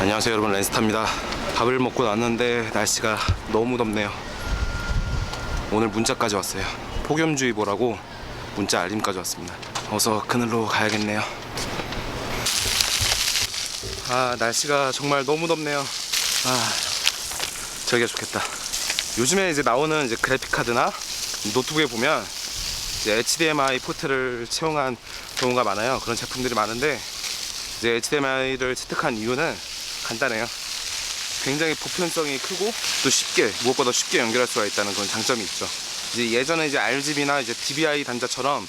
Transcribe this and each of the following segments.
안녕하세요 여러분, 랜스타입니다. 밥을 먹고 났는데 날씨가 너무 덥네요. 오늘 문자까지 왔어요. 폭염주의보라고 문자 알림까지 왔습니다. 어서 그늘로 가야겠네요. 날씨가 정말 너무 덥네요. 저기가 좋겠다. 요즘에 이제 나오는 이제 그래픽카드나 노트북에 보면 이제 HDMI 포트를 채용한 경우가 많아요. 그런 제품들이 많은데 이제 HDMI를 채택한 이유는 간단해요. 굉장히 보편성이 크고 또 무엇보다 쉽게 연결할 수가 있다는 그런 장점이 있죠. 이제 예전에 이제 RGB나 이제 DVI 단자처럼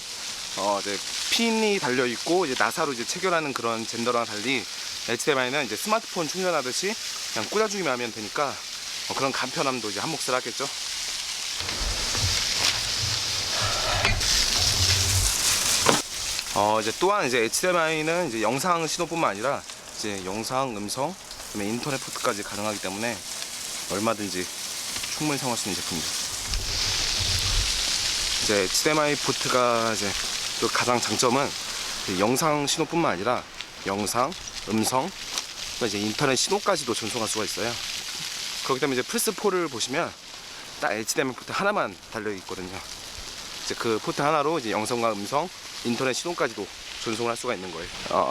이제 핀이 달려 있고 이제 나사로 이제 체결하는 그런 젠더랑 달리 HDMI는 이제 스마트폰 충전하듯이 그냥 꽂아주기만 하면 되니까 그런 간편함도 이제 한 몫을 하겠죠. 이제 또한 이제 HDMI는 이제 영상 신호뿐만 아니라 이제 영상, 음성, 그다음에 인터넷 포트까지 가능하기 때문에 얼마든지 충분히 사용할 수 있는 제품이죠. 이제 HDMI 포트가 이제 또 가장 장점은 영상 신호뿐만 아니라 영상, 음성, 이제 인터넷 신호까지도 전송할 수가 있어요. 그렇기 때문에 이제 플스4를 보시면 딱 HDMI 포트 하나만 달려 있거든요. 이제 그 포트 하나로 이제 영상과 음성, 인터넷 신호까지도 전송을 할 수가 있는 거예요.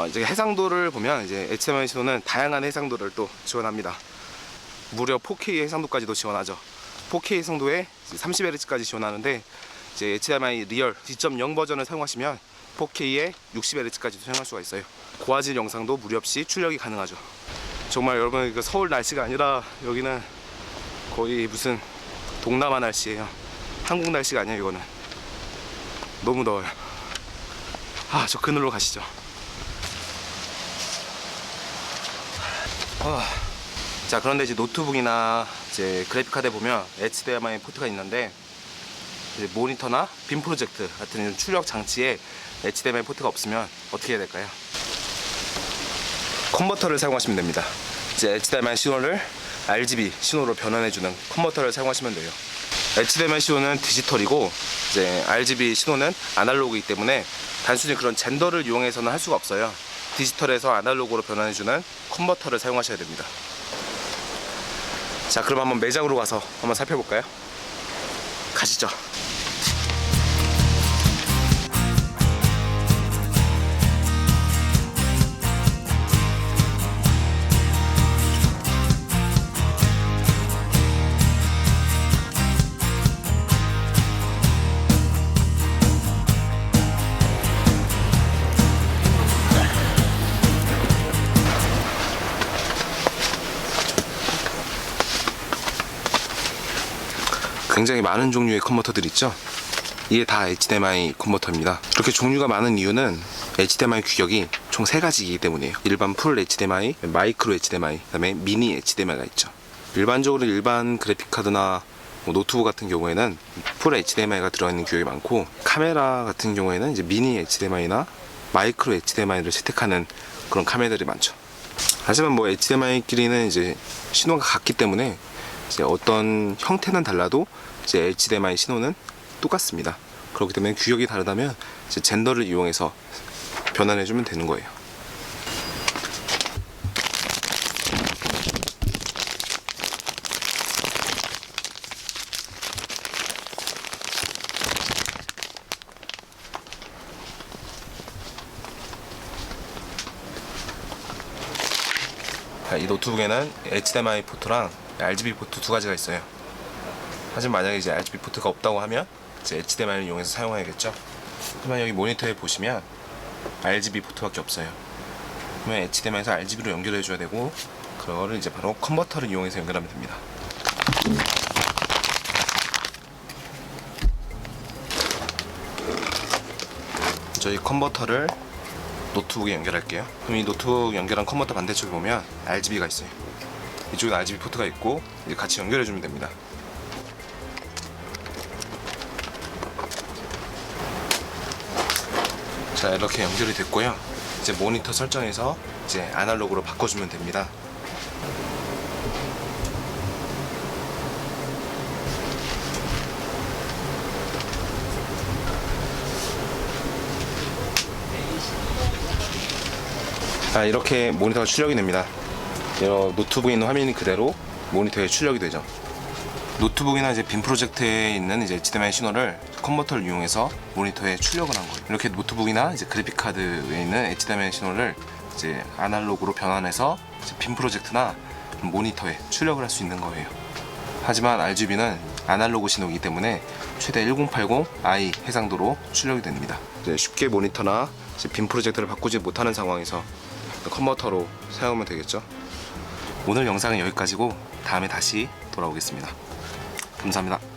이제 해상도를 보면 이제 HDMI 신호는 다양한 해상도를 또 지원합니다. 무려 4K 해상도까지도 지원하죠. 4K 해상도에 30Hz까지 지원하는데 이제 HDMI 리얼 2.0 버전을 사용하시면 4K에 60Hz까지도 사용할 수가 있어요. 고화질 영상도 무리 없이 출력이 가능하죠. 정말 여러분, 이거 서울 날씨가 아니라 여기는 거의 무슨 동남아 날씨예요. 한국 날씨가 아니에요. 이거는 너무 더워요. 저 그늘로 가시죠. 자, 그런데 이제 노트북이나 이제 그래픽카드에 보면 HDMI 포트가 있는데 이제 모니터나 빔 프로젝트 같은 이런 출력 장치에 HDMI 포트가 없으면 어떻게 해야 될까요? 컨버터를 사용하시면 됩니다. 이제 HDMI 신호를 RGB 신호로 변환해주는 컨버터를 사용하시면 돼요. HDMI 신호는 디지털이고 이제 RGB 신호는 아날로그이기 때문에 단순히 그런 젠더를 이용해서는 할 수가 없어요. 디지털에서 아날로그로 변환해주는 컨버터를 사용하셔야 됩니다. 자, 그럼 한번 매장으로 가서 한번 살펴볼까요? 가시죠. 굉장히 많은 종류의 컨버터들이 있죠. 이게 다 HDMI 컨버터입니다. 이렇게 종류가 많은 이유는 HDMI 규격이 총 3가지이기 때문이에요. 일반 풀 HDMI, 마이크로 HDMI, 그 다음에 미니 HDMI가 있죠. 일반적으로 일반 그래픽카드나 노트북 같은 경우에는 풀 HDMI가 들어있는 규격이 많고, 카메라 같은 경우에는 이제 미니 HDMI나 마이크로 HDMI를 채택하는 그런 카메라들이 많죠. 하지만 뭐 HDMI끼리는 이제 신호가 같기 때문에 이제 어떤 형태는 달라도 이제 HDMI 신호는 똑같습니다. 그렇기 때문에 규격이 다르다면 이제 젠더를 이용해서 변환해주면 되는 거예요. 이 노트북에는 HDMI 포트랑 RGB 포트 2가지가 있어요. 하지만 만약에 이제 RGB 포트가 없다고 하면 이제 HDMI를 이용해서 사용해야겠죠. 하지만 여기 모니터에 보시면 RGB 포트밖에 없어요. 그러면 HDMI에서 RGB로 연결해 줘야 되고, 그거를 이제 바로 컨버터를 이용해서 연결하면 됩니다. 저희 컨버터를 노트북에 연결할게요. 그럼 이 노트북 연결한 컨버터 반대쪽에 보면 RGB가 있어요. 이쪽에 RGB 포트가 있고 이제 같이 연결해주면 됩니다. 자, 이렇게 연결이 됐고요. 이제 모니터 설정에서 이제 아날로그로 바꿔주면 됩니다. 이렇게 모니터가 출력이 됩니다. 노트북에 있는 화면이 그대로 모니터에 출력이 되죠. 노트북이나 이제 빔 프로젝트에 있는 이제 HDMI 신호를 컨버터를 이용해서 모니터에 출력을 한 거예요. 이렇게 노트북이나 이제 그래픽 카드에 있는 HDMI 신호를 이제 아날로그로 변환해서 이제 빔 프로젝트나 모니터에 출력을 할 수 있는 거예요. 하지만 RGB는 아날로그 신호이기 때문에 최대 1080i 해상도로 출력이 됩니다. 이제 쉽게 모니터나 이제 빔 프로젝트를 바꾸지 못하는 상황에서 컨버터로 사용하면 되겠죠. 오늘 영상은 여기까지고 다음에 다시 돌아오겠습니다. 감사합니다.